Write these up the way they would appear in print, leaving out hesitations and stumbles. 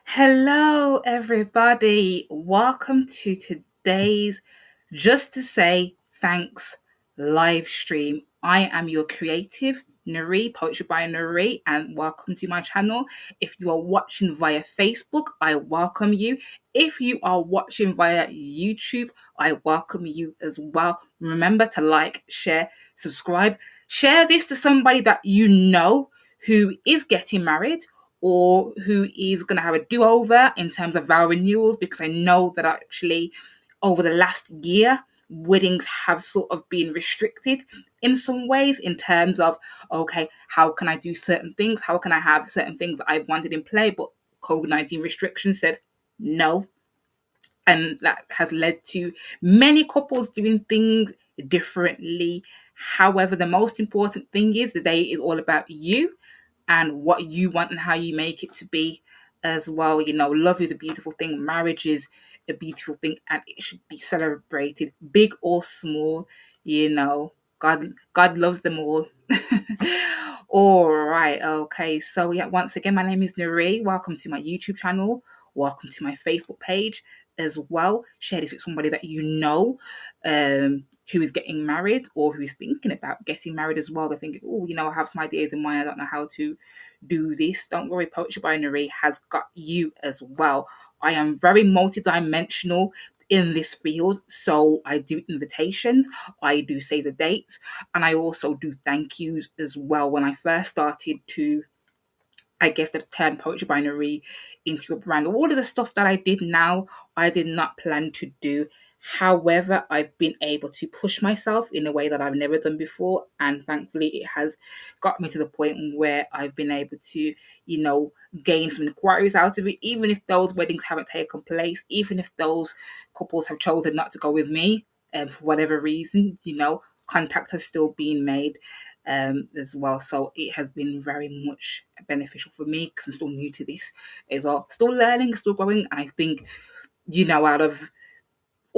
Hello, everybody. Welcome to today's Just to Say Thanks live stream. I am your creative, Nuri, Poetry by Nuri, and welcome to my channel. If you are watching via Facebook, I welcome you. If you are watching via YouTube, I welcome you as well. Remember to like, share, subscribe. Share this to somebody that you know who is getting married or who is going to have a do-over in terms of vow renewals, because I know that actually over the last year, weddings have sort of been restricted in some ways in terms of, okay, how can I do certain things? How can I have certain things that I wanted in play? But COVID-19 restrictions said no. And that has led to many couples doing things differently. However, the most important thing is the day is all about you and what you want and how you make it to be as well. Love is a beautiful thing, marriage is a beautiful thing, and it should be celebrated, big or small. God loves them all. All right, okay. So yeah, once again, my name is Nuri. Welcome to my YouTube channel. Welcome to my Facebook page as well. Share this with somebody that you know, who is getting married or who is thinking about getting married as well. They're thinking, oh, I have some ideas in mind. I don't know how to do this. Don't worry, Poetry by Nuri has got you as well. I am very multidimensional in this field. So I do invitations, I do save the dates, and I also do thank yous as well. When I first started to, I guess, that turned Poetry by Nuri into a brand. All of the stuff that I did now, I did not plan to do. However, I've been able to push myself in a way that I've never done before. And thankfully, it has got me to the point where I've been able to, gain some inquiries out of it, even if those weddings haven't taken place, even if those couples have chosen not to go with me, for whatever reason, contact has still been made as well. So it has been very much beneficial for me because I'm still new to this as well. Still learning, still growing. And I think, out of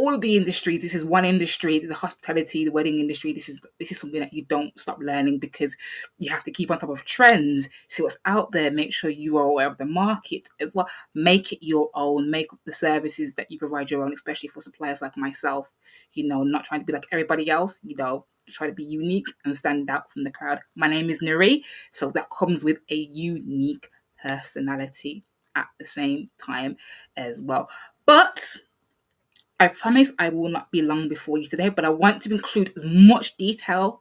all of the industries, this is one industry, the hospitality, the wedding industry. This is something that you don't stop learning, because you have to keep on top of trends, see what's out there, make sure you are aware of the market as well. Make it your own, make the services that you provide your own, especially for suppliers like myself. Not trying to be like everybody else. Try to be unique and stand out from the crowd. My name is Nuri, so that comes with a unique personality at the same time as well. But I promise I will not be long before you today, but I want to include as much detail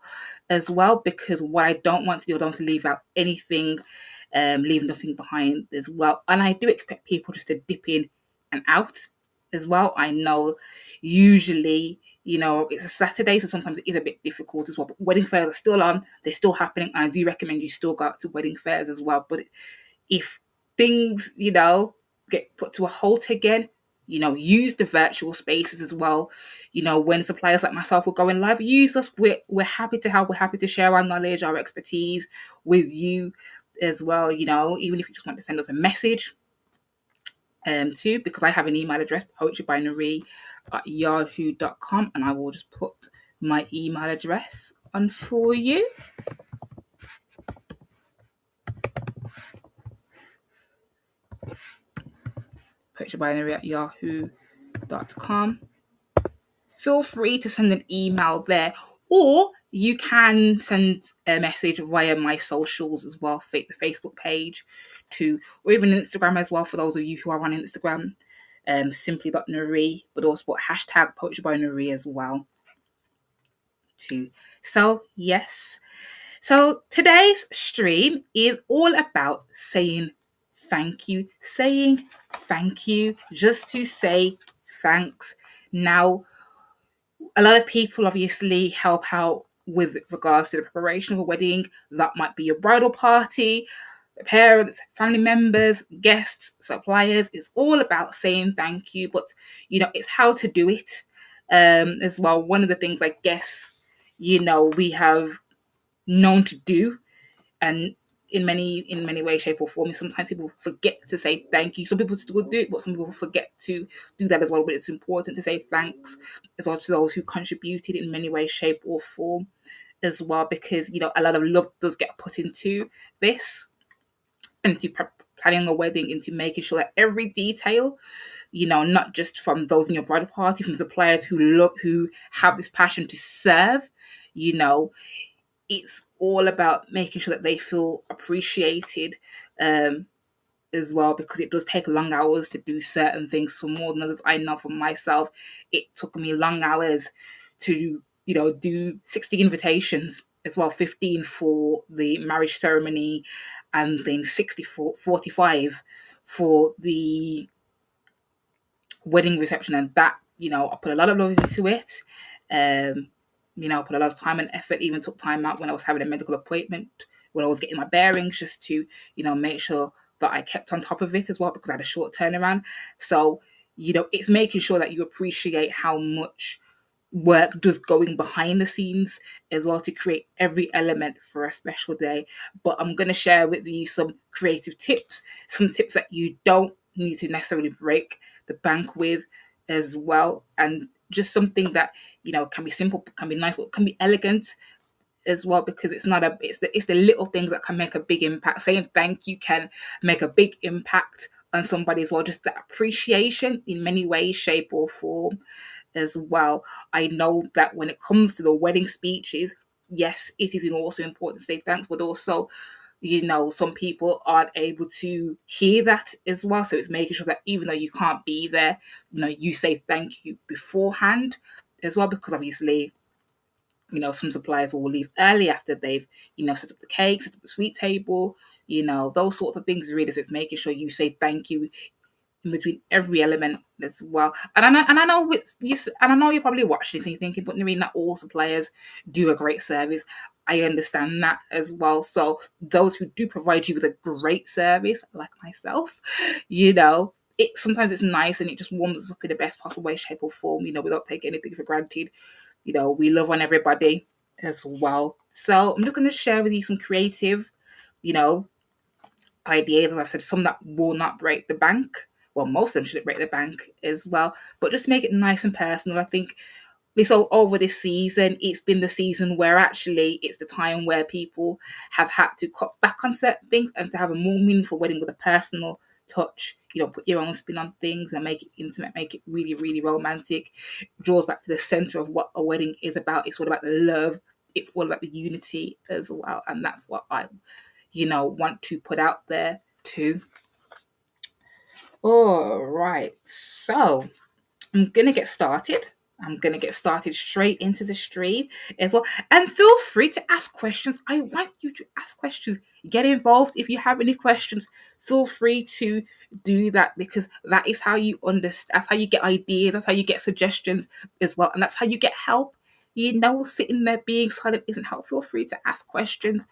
as well, because what I don't want to do, I don't want to leave out anything, leave nothing behind as well. And I do expect people just to dip in and out as well. I know usually, it's a Saturday, so sometimes it is a bit difficult as well. But wedding fairs are still on, they're still happening. And I do recommend you still go out to wedding fairs as well. But if things, get put to a halt again, use the virtual spaces as well. When suppliers like myself will go in live, use us. We're happy to help. We're happy to share our knowledge, our expertise with you as well. Even if you just want to send us a message, too, because I have an email address, poetrybinary@yahoo.com, and I will just put my email address on for you. poetrybinary@yahoo.com. Feel free to send an email there, or you can send a message via my socials as well, the Facebook page too, or even Instagram as well, for those of you who are on Instagram, simply.nuri, but also hashtag Poetry by Nuri as well too. So yes, so today's stream is all about saying thank you, just to say thanks. Now, a lot of people obviously help out with regards to the preparation of a wedding. That might be your bridal party, parents, family members, guests, suppliers. It's all about saying thank you, but it's how to do it as well. One of the things I guess we have known to do, and in many ways, shape, or form. Sometimes people forget to say thank you. Some people still do it, but some people forget to do that as well. But it's important to say thanks as well to those who contributed in many ways, shape, or form as well, because a lot of love does get put into this, into planning a wedding into making sure that every detail, not just from those in your bridal party, from suppliers who have this passion to serve, you know, it's all about making sure that they feel appreciated. As well, because it does take long hours to do certain things for more than others. I know for myself, it took me long hours to, do 60 invitations as well, 15 for the marriage ceremony, and then 45 for the wedding reception. And that, I put a lot of love into it. I put a lot of time and effort, even took time out when I was having a medical appointment, when I was getting my bearings, just to, make sure that I kept on top of it as well, because I had a short turnaround. So, it's making sure that you appreciate how much work does going behind the scenes as well to create every element for a special day. But I'm going to share with you some creative tips, some tips that you don't need to necessarily break the bank with as well, and just something that can be simple, can be nice, but can be elegant as well, because it's the little things that can make a big impact. Saying thank you can make a big impact on somebody as well. Just that appreciation in many ways, shape, or form as well. I know that when it comes to the wedding speeches, yes, it is also important to say thanks, but also, some people aren't able to hear that as well. So it's making sure that even though you can't be there, you say thank you beforehand as well, because obviously, some suppliers will leave early after they've, set up the cake, set up the sweet table, those sorts of things really. So it's making sure you say thank you in between every element as well. And I know you're probably watching this and you're thinking, but Noreen, not all suppliers do a great service. I understand that as well. So those who do provide you with a great service, like myself, sometimes it's nice and it just warms us up in the best possible way, shape, or form, without taking anything for granted. We love on everybody as well. So I'm just going to share with you some creative, ideas. As I said, some that will not break the bank. Well, most of them shouldn't break the bank as well. But just to make it nice and personal, I think over this season, it's been the season where actually it's the time where people have had to cut back on certain things and to have a more meaningful wedding with a personal touch. Put your own spin on things and make it intimate, make it really, really romantic. It draws back to the center of what a wedding is about. It's all about the love. It's all about the unity as well. And that's what I, want to put out there too. All right. So I'm going to get started. I'm going to get started straight into the stream as well. And feel free to ask questions. I want you to ask questions. Get involved. If you have any questions, feel free to do that, because that is how you understand. That's how you get ideas. That's how you get suggestions as well. And that's how you get help. Sitting there being silent isn't help. Feel free to ask questions.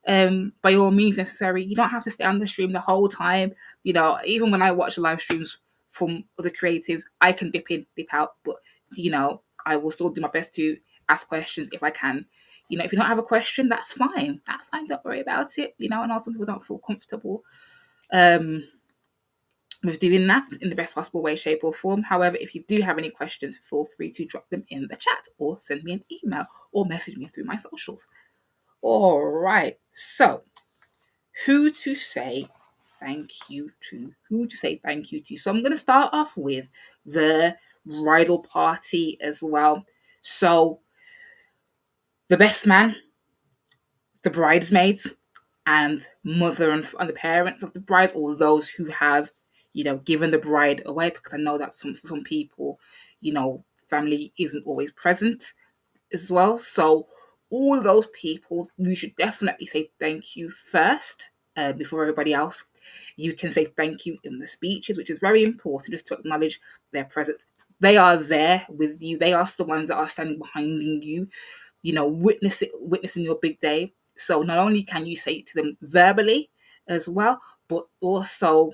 By all means necessary. You don't have to stay on the stream the whole time. Even when I watch live streams from other creatives, I can dip in, dip out, but I will still do my best to ask questions if I can. If you don't have a question, that's fine. That's fine. Don't worry about it. I know some people don't feel comfortable with doing that in the best possible way, shape, or form. However, if you do have any questions, feel free to drop them in the chat or send me an email or message me through my socials. All right. So, who to say thank you to? So I'm going to start off with the bridal party as well. So the best man, the bridesmaids, and mother and the parents of the bride, or those who have, given the bride away, because I know that for some people, family isn't always present as well. So all those people, you should definitely say thank you first before everybody else. You can say thank you in the speeches, which is very important, just to acknowledge their presence. They are there with you. They are the ones that are standing behind you, witnessing your big day. So not only can you say it to them verbally as well, but also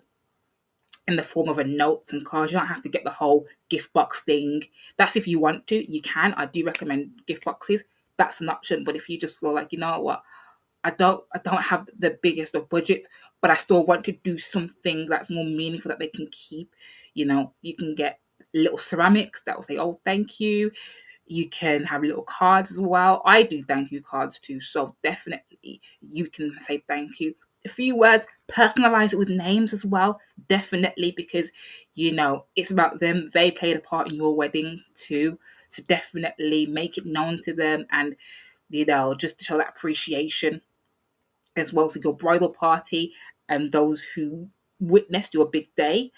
in the form of a notes and cards. You don't have to get the whole gift box thing. That's if you want to. You can. I do recommend gift boxes. That's an option. But if you just feel like, you know what, I don't have the biggest of budgets, but I still want to do something that's more meaningful that they can keep. You can get little ceramics that will say, oh, thank you. You can have little cards as well. I do thank you cards too. So definitely you can say thank you. a few words, personalize it with names as well, definitely, because it's about them. They played a part in your wedding too, so definitely make it known to them, and just to show that appreciation as well to your bridal party and those who witnessed your big day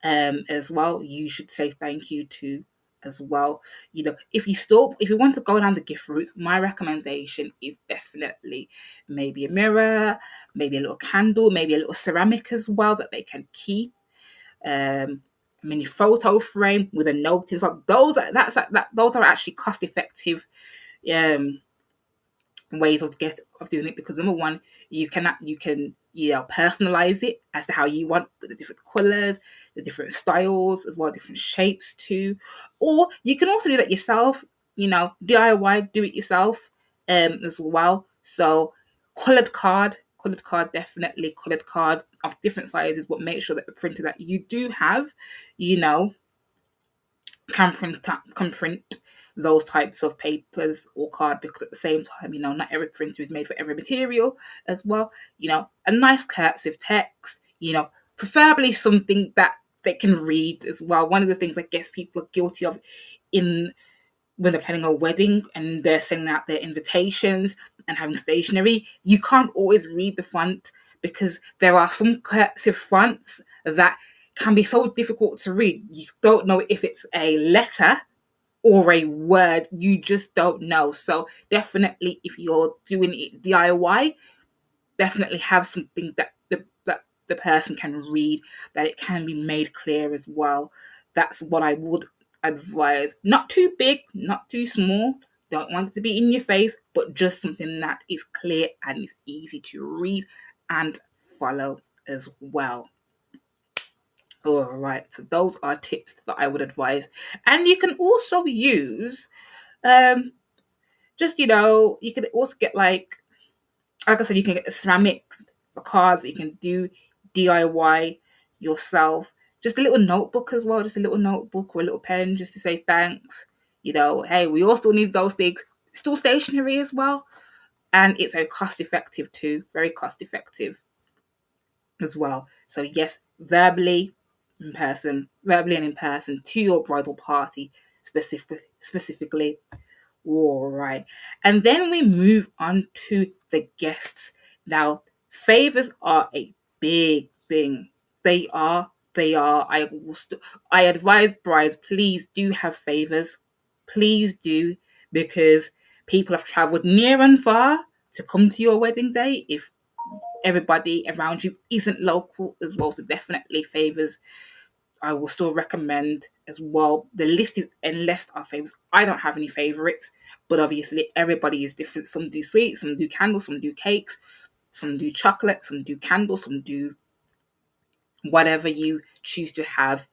as well. You should say thank you to as well. If you want to go down the gift route, my recommendation is definitely maybe a mirror, maybe a little candle, maybe a little ceramic as well that they can keep. A mini photo frame with a note. So those are actually cost effective um ways of doing it, because number one, you can personalize it as to how you want, with the different colors, the different styles as well, different shapes too. Or you can also do that yourself, DIY, do it yourself as well. So colored card, definitely colored card of different sizes, but make sure that the printer that you do have you know can print those types of papers or card, because at the same time, not every printer is made for every material as well. A nice cursive text, preferably something that they can read as well. One of the things I guess people are guilty of in when they're planning a wedding and they're sending out their invitations and having stationery, you can't always read the font, because there are some cursive fonts that can be so difficult to read. You don't know if it's a letter or a word. You just don't know. So definitely, if you're doing it DIY, definitely have something that the person can read, that it can be made clear as well. That's what I would advise. Not too big, not too small. Don't want it to be in your face, but just something that is clear and is easy to read and follow as well. All right, so those are tips that I would advise, and you can also use um just you can also get like I said, you can get the ceramics, the cards that you can do DIY yourself. Just a little notebook as well, just a little notebook or a little pen, just to say thanks. Hey, we all still need those things. Still stationery as well, and it's very cost effective too. Very cost effective as well. So yes, verbally and in person to your bridal party specifically. All right. And then we move on to the guests. Now, favors are a big thing. They are. They are. I advise brides, please do have favors. Please do, because people have traveled near and far to come to your wedding day. If everybody around you isn't local as well, so definitely favors I will still recommend as well. The list is endless of favorites. I don't have any favorites, but obviously everybody is different. Some do sweets, some do candles, some do cakes, some do chocolate, some do candles, some do whatever you choose to have.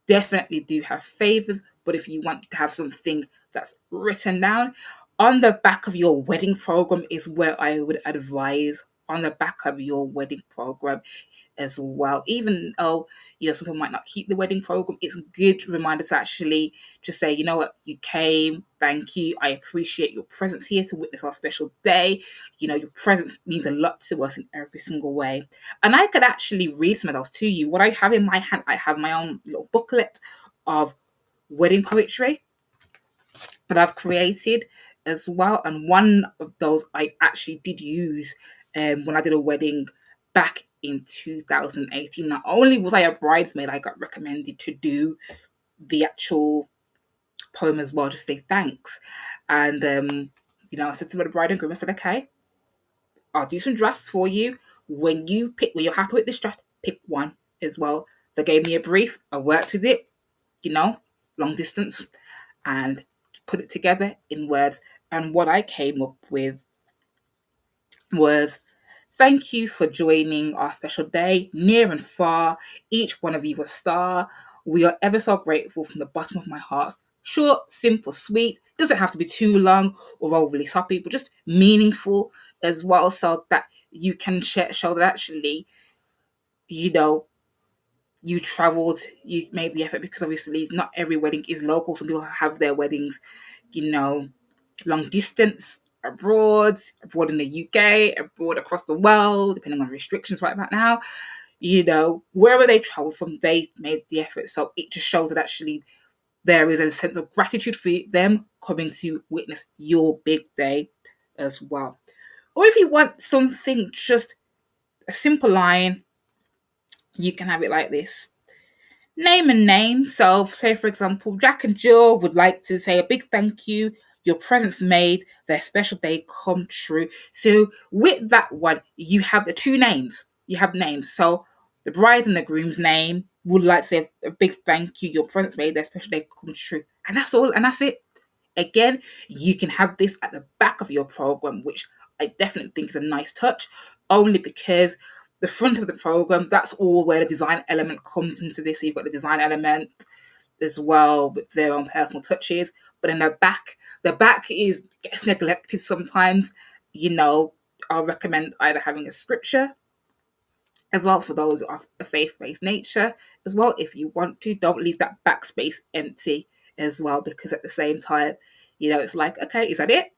Definitely do have favors, but if you want to have something that's written down on the back of your wedding program is where I would advise, on the back of your wedding program as well. Even though some people might not keep the wedding program, it's a good reminder to actually just say, you know what, you came, thank you, I appreciate your presence here to witness our special day. Your presence means a lot to us in every single way. And I could actually read some of those to you. What I have in my hand, I have my own little booklet of wedding poetry that I've created as well. And one of those I actually did use when I did a wedding back in 2018. Not only was I a bridesmaid, I got recommended to do the actual poem as well, just say thanks. And I said to the bride and groom, I said, okay, I'll do some drafts for you. When you're happy with this draft, pick one as well. They gave me a brief. I worked with it, long distance, and put it together in words. And what I came up with was, thank you for joining our special day, near and far. Each one of you a star. We are ever so grateful from the bottom of my heart. Short, simple, sweet. Doesn't have to be too long or overly soppy, but just meaningful as well, so that you can show that actually, you know, you traveled, you made the effort, because obviously not every wedding is local. Some people have their weddings, long distance, abroad in the UK, abroad across the world, depending on restrictions right about now, wherever they travel from, they made the effort. So it just shows that actually there is a sense of gratitude for them coming to witness your big day as well. Or if you want something, just a simple line, you can have it like this. Name and name. So, say for example, Jack and Jill would like to say a big thank you. Your presence made their special day come true. So, with that one, you have the two names. You have names. So, the bride and the groom's name would like to say a big thank you. Your presence made their special day come true. And that's all. And that's it. Again, you can have this at the back of your program, which I definitely think is a nice touch, only because the front of the program, that's all where the design element comes into this. So you've got the design element as well with their own personal touches. But in the back gets neglected sometimes. I'll recommend either having a scripture as well for those of a faith-based nature as well. If you want to, don't leave that backspace empty as well, because at the same time, it's like, okay, is that it?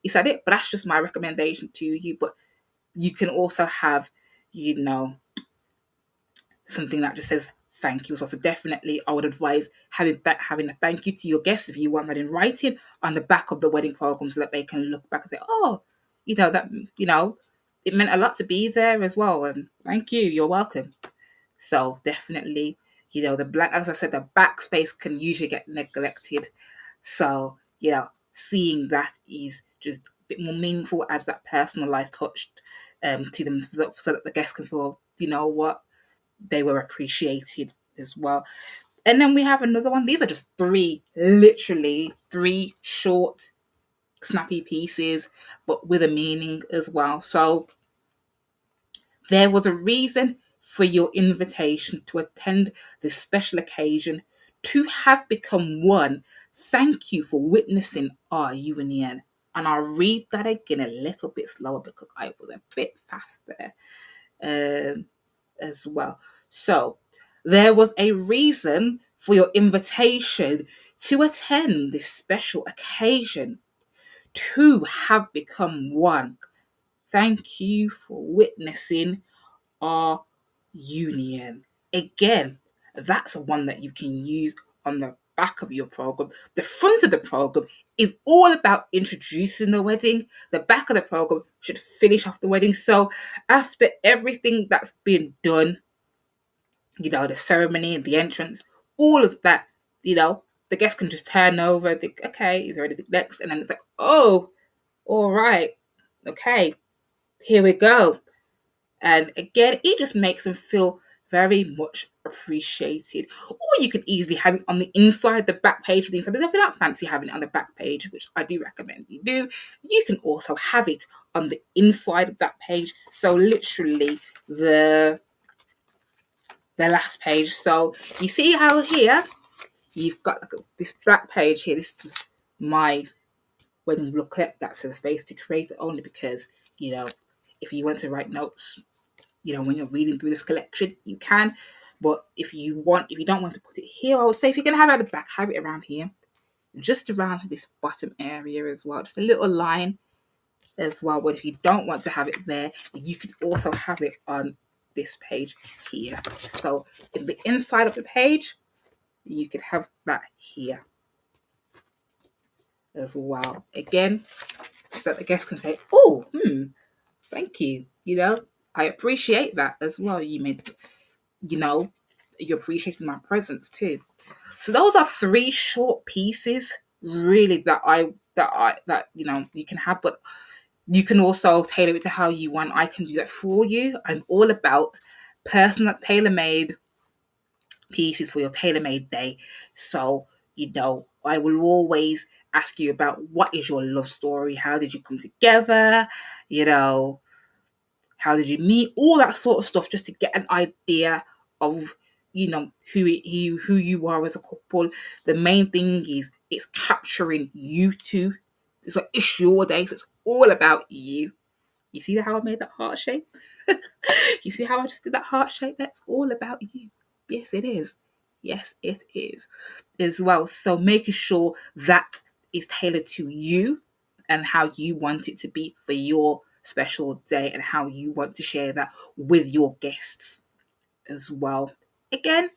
Is that it? But that's just my recommendation to you. But you can also have, something that just says thank you. So definitely, I would advise having a thank you to your guests if you want that in writing on the back of the wedding program, so that they can look back and say, oh, it meant a lot to be there as well, and thank you. You're welcome. So definitely, as I said, the backspace can usually get neglected. So seeing that is just a bit more meaningful, as that personalized touch to them, so that the guests can feel, what, they were appreciated as well. And then we have another one. These are just literally three short, snappy pieces, but with a meaning as well. So there was a reason for your invitation to attend this special occasion, to have become one. Thank you for witnessing our union. And I'll read that again a little bit slower because I was a bit fast there. As well. So there was a reason for your invitation to attend this special occasion, to have become one. Thank you for witnessing our union. Again, that's one that you can use on the back of your program. The front of the program is all about introducing the wedding. The back of the program should finish off the wedding. So after everything that's been done, the ceremony, the entrance, all of that, the guests can just turn over, think, okay, is there anything next? And then it's like, oh, all right, okay, here we go. And again, it just makes them feel very much appreciated. Or you could easily have it on the inside, the back page of the inside. If you don't fancy having it on the back page, which I do recommend you do, you can also have it on the inside of that page. So literally the last page. So you see how here you've got this black page here. This is my wedding booklet that says space to create it, only because, if you want to write notes, when you're reading through this collection, you can. But if you don't want to put it here, I would say if you're going to have it at the back, have it around here, just around this bottom area as well, just a little line as well. But if you don't want to have it there, you could also have it on this page here. So in the inside of the page, you could have that here as well. Again, so that the guests can say, oh, thank you. I appreciate that as well. You made, you're appreciating my presence too. So those are three short pieces really that you can have, but you can also tailor it to how you want. I can do that for you. I'm all about personal tailor-made pieces for your tailor-made day. So, I will always ask you about, what is your love story? How did you come together? How did you meet? All that sort of stuff, just to get an idea of, who you are as a couple. The main thing is it's capturing you two. It's like, it's your day, so it's all about you. You see how I made that heart shape? You see how I just did that heart shape? That's all about you. Yes, it is. Yes, it is as well. So making sure that is tailored to you and how you want it to be for your special day and how you want to share that with your guests as well. Again,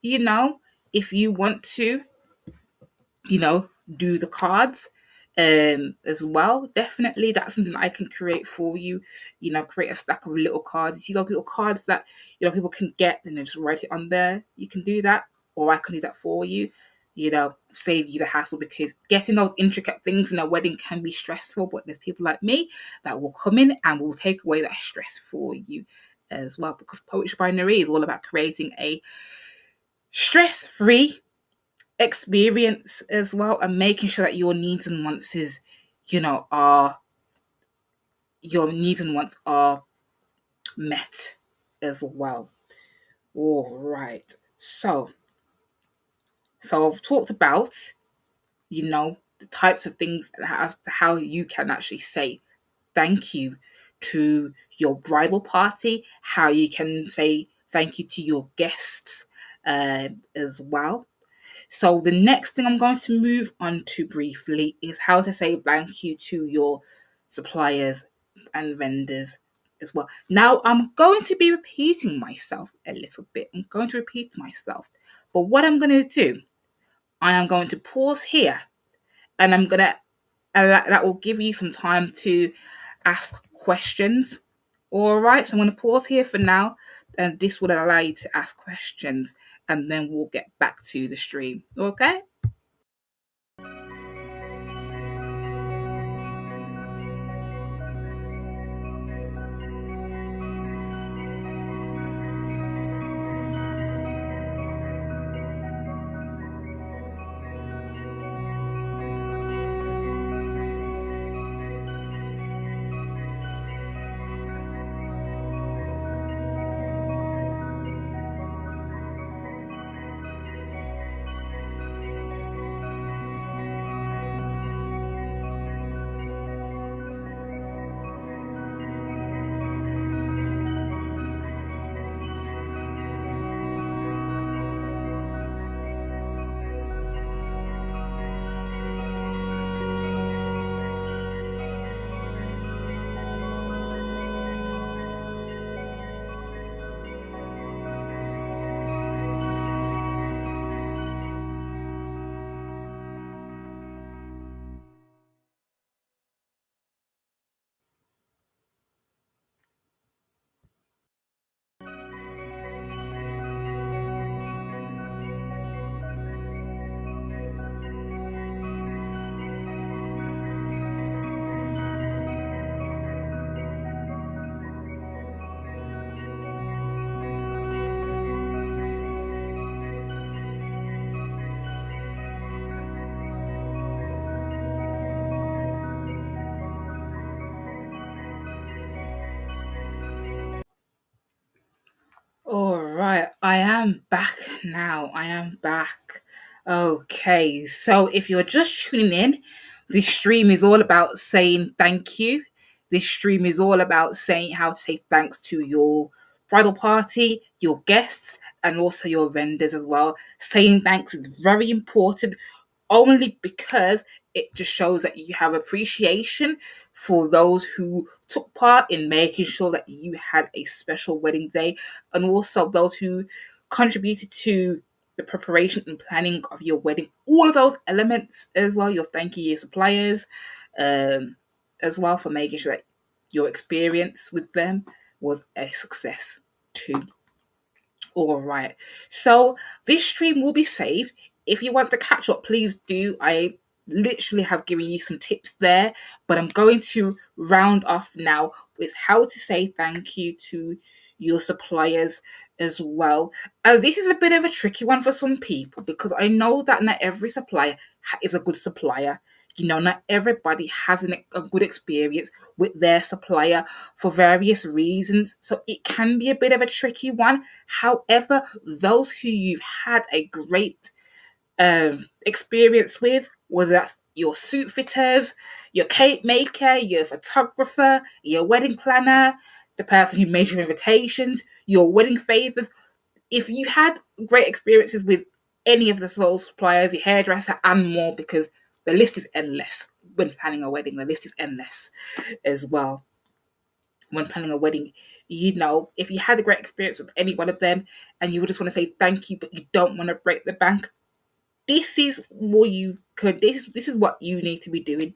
you know, if you want to, do the cards as well, definitely that's something that I can create for you. Create a stack of little cards. You see those little cards that people can get and then just write it on there. You can do that, or I can do that for you. Save you the hassle, because getting those intricate things in a wedding can be stressful, but there's people like me that will come in and will take away that stress for you as well, because Poetry by Nari is all about creating a stress-free experience as well, and making sure that are your needs and wants are met as well. All right. So I've talked about, the types of things and how you can actually say thank you to your bridal party, how you can say thank you to your guests as well. So the next thing I'm going to move on to briefly is how to say thank you to your suppliers and vendors as well. Now, I'm going to be repeating myself a little bit. I'm going to repeat myself. But what I'm going to do, I am going to pause here, and I'm going to that will give you some time to ask questions. All right, so I'm going to pause here for now, and this will allow you to ask questions, and then we'll get back to the stream. Okay? All right, I am back now. I am back. Okay, so if you're just tuning in, this stream is all about saying thank you. This stream is all about saying how to say thanks to your bridal party, your guests, and also your vendors as well. Saying thanks is very important, only because it just shows that you have appreciation for those who took part in making sure that you had a special wedding day, and also those who contributed to the preparation and planning of your wedding. All of those elements as well. You're thanking your suppliers as well for making sure that your experience with them was a success too. All right. So this stream will be saved. If you want to catch up, please do. I literally have given you some tips there, but I'm going to round off now with how to say thank you to your suppliers as well. This is a bit of a tricky one for some people, because I know that not every supplier is a good supplier. Not everybody has a good experience with their supplier for various reasons. So it can be a bit of a tricky one. However, those who you've had a great experience with, whether that's your suit fitters, your cake maker, your photographer, your wedding planner, the person who made your invitations, your wedding favors, if you had great experiences with any of the sole suppliers, your hairdresser and more, because the list is endless when planning a wedding. The list is endless as well. When planning a wedding, if you had a great experience with any one of them and you would just want to say thank you, but you don't want to break the bank, this is what you could. This is what you need to be doing.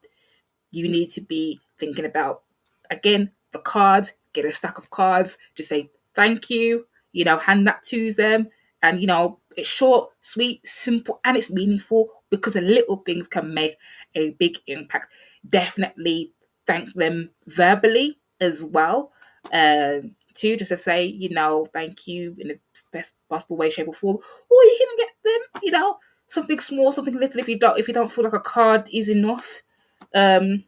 You need to be thinking about, again, the cards. Get a stack of cards. Just say thank you. Hand that to them, and it's short, sweet, simple, and it's meaningful because the little things can make a big impact. Definitely thank them verbally as well. Too, just to say, thank you in the best possible way, shape, or form. Or you can get them, something small, something little. If you don't feel like a card is enough, as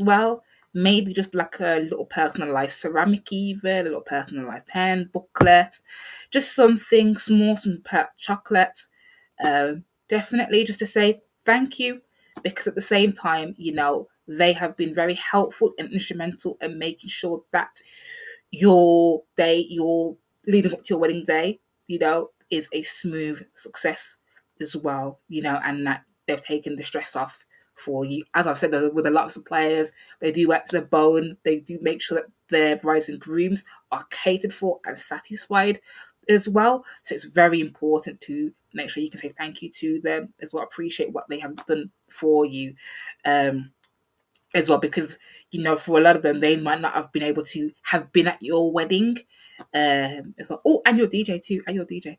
well. Maybe just like a little personalized ceramic, even a little personalized pen, booklet, just something small, some chocolate. Definitely just to say thank you, because at the same time, they have been very helpful and instrumental in making sure that your leading up to your wedding day, is a smooth success as well, and that they've taken the stress off for you. As I've said, with a lot of suppliers, they do work to the bone. They do make sure that their brides and grooms are catered for and satisfied as well. So it's very important to make sure you can say thank you to them as well. Appreciate what they have done for you. As well, because for a lot of them, they might not have been able to have been at your wedding. It's like, oh, and your DJ too, and your DJ.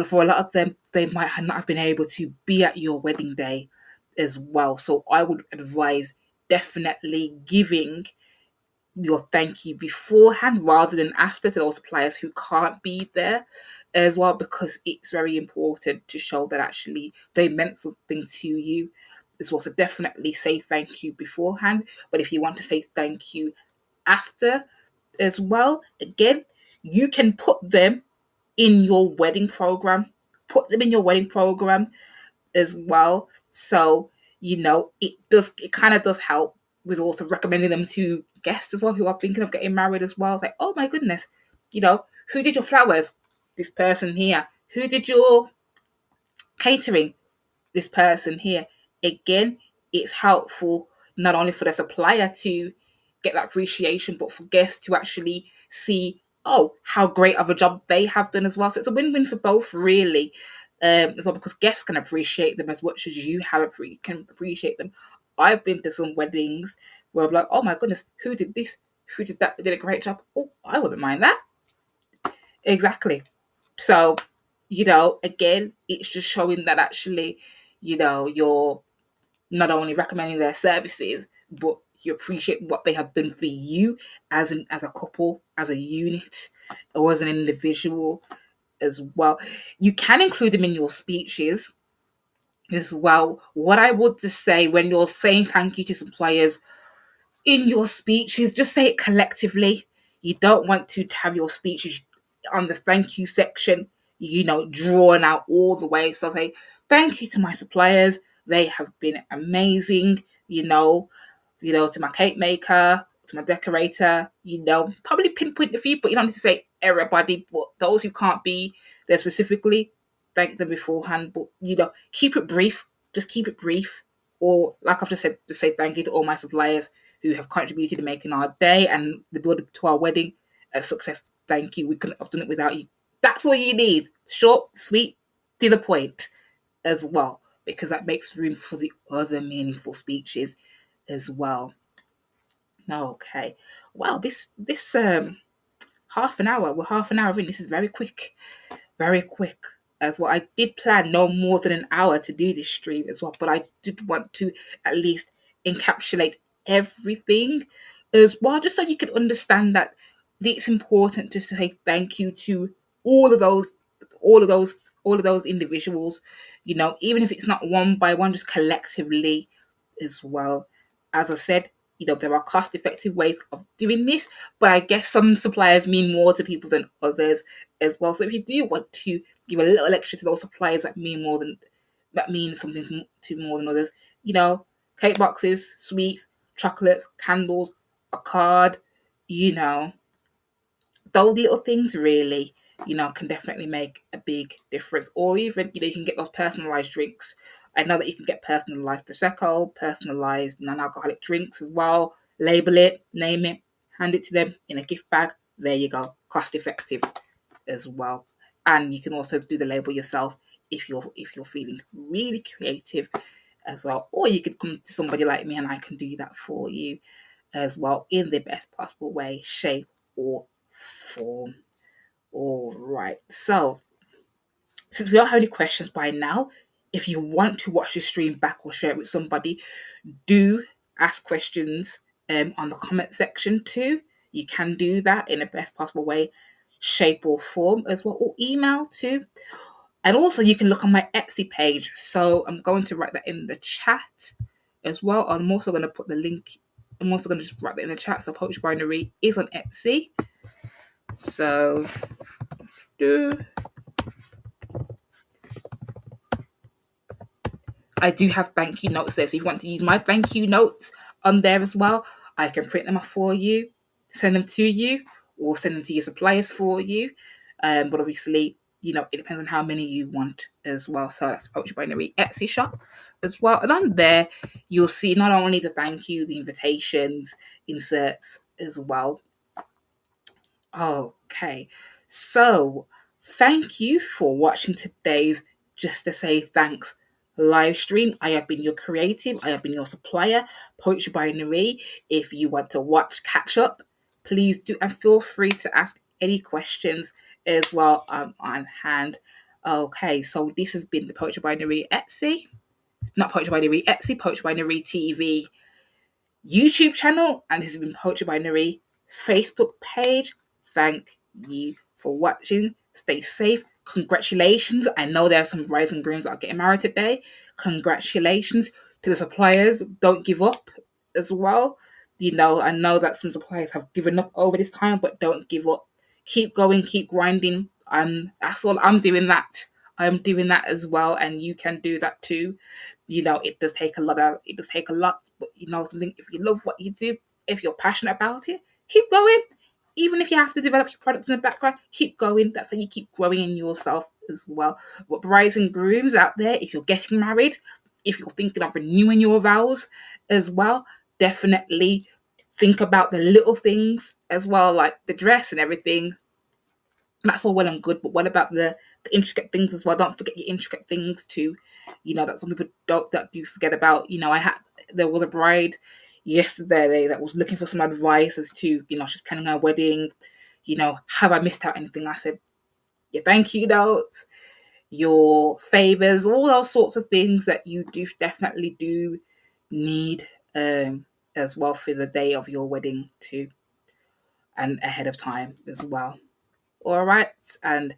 For a lot of them, they might not have been able to be at your wedding day as well. So I would advise definitely giving your thank you beforehand rather than after to those suppliers who can't be there as well, because it's very important to show that actually they meant something to you as well. So definitely say thank you beforehand, but if you want to say thank you after as well, again, you can put them in your wedding program. Put them in your wedding program as well. So, it kind of does help with also recommending them to guests as well who are thinking of getting married as well. It's like, oh my goodness, who did your flowers? This person here. Who did your catering? This person here. Again, it's helpful not only for the supplier to get that appreciation, but for guests to actually see, oh, how great of a job they have done as well. So it's a win-win for both, really, as well, because guests can appreciate them as much as you can appreciate them. I've been to some weddings where I'm like, oh my goodness, who did this? Who did that? They did a great job. Oh, I wouldn't mind that. Exactly. So, again, it's just showing that actually, you're not only recommending their services, but you appreciate what they have done for you as a couple, as a unit, or as an individual as well. You can include them in your speeches as well. What I would just say when you're saying thank you to suppliers in your speeches, just say it collectively. You don't want to have your speeches on the thank you section, drawn out all the way. So say, thank you to my suppliers. They have been amazing, to my cake maker, to my decorator, probably pinpoint a few, but you don't need to say everybody, but those who can't be there specifically, thank them beforehand. But, keep it brief. Just keep it brief. Or, like I've just said, just say thank you to all my suppliers who have contributed to making our day and the build up to our wedding a success. Thank you. We couldn't have done it without you. That's all you need. Short, sweet, to the point as well, because that makes room for the other meaningful speeches as well. Okay. Wow, this half an hour. We're half an hour in. This is very quick. Very quick as well. I did plan no more than an hour to do this stream as well, but I did want to at least encapsulate everything as well, just so you could understand that it's important just to say thank you to all of those individuals, even if it's not one by one, just collectively as well. As I said, there are cost effective ways of doing this, but I guess some suppliers mean more to people than others as well. So if you do want to give a little extra to those suppliers that mean something to more than others, cake boxes, sweets, chocolates, candles, a card, those little things really, can definitely make a big difference. Or even, you can get those personalized drinks I know that you can get personalized Prosecco, personalized non-alcoholic drinks as well. Label it, name it, hand it to them in a gift bag. There you go. Cost effective as well. And you can also do the label yourself if you're feeling really creative as well. Or you could come to somebody like me and I can do that for you as well in the best possible way, shape, or form. All right. So since we don't have any questions by now, if you want to watch the stream back or share it with somebody, do ask questions on the comment section too. You can do that in the best possible way, shape, or form as well, or email too. And also, you can look on my Etsy page. So I'm going to write that in the chat as well. I'm also going to put the link. I'm also going to just write that in the chat. So Poetry by Nuri is on Etsy. So I do have thank you notes there. So if you want to use my thank you notes on there as well, I can print them off for you, send them to you, or send them to your suppliers for you. But obviously, it depends on how many you want as well. So that's the Poetry by Nuri Etsy shop as well. And on there, you'll see not only the thank you, the invitations, inserts as well. Okay, so thank you for watching today's Just to Say Thanks live stream. I have been your creative, I have been your supplier, Poetry by Nuri. If you want to watch, catch up, please do, and feel free to ask any questions as well. I'm on hand. Okay, so this has been the Poetry by Nuri Etsy, not Poetry by Nuri Etsy, Poetry by Nuri TV YouTube channel, and this has been Poetry by Nuri Facebook page. Thank you for watching. Stay safe. Congratulations. I know there are some rising grooms that are getting married today. Congratulations to the suppliers. Don't give up as well. I know that some suppliers have given up over this time, but don't give up. Keep going, keep grinding. That's all. I'm doing that. I'm doing that as well, and you can do that too. It does take a lot, but something, if you love what you do, if you're passionate about it, keep going. Even if you have to develop your products in the background, keep going. That's how you keep growing in yourself as well. But brides and grooms out there, if you're getting married, if you're thinking of renewing your vows as well, definitely think about the little things as well, like the dress and everything. That's all well and good, but what about the intricate things as well? Don't forget your intricate things too. That some people that do forget about. There was a bride yesterday that was looking for some advice as to, she's planning her wedding. Have I missed out anything? I said, your thank you notes, your favors, all those sorts of things that you do definitely do need as well for the day of your wedding too, and ahead of time as well. All right. And,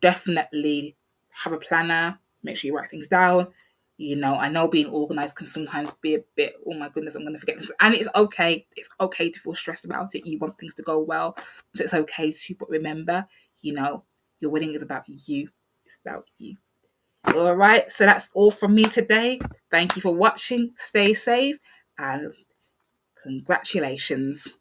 definitely have a planner. Make sure you write things down. I know being organized can sometimes be a bit, oh my goodness, I'm going to forget things. And it's okay. It's okay to feel stressed about it. You want things to go well. So it's okay to, but remember, your wedding is about you. It's about you. All right. So that's all from me today. Thank you for watching. Stay safe and congratulations.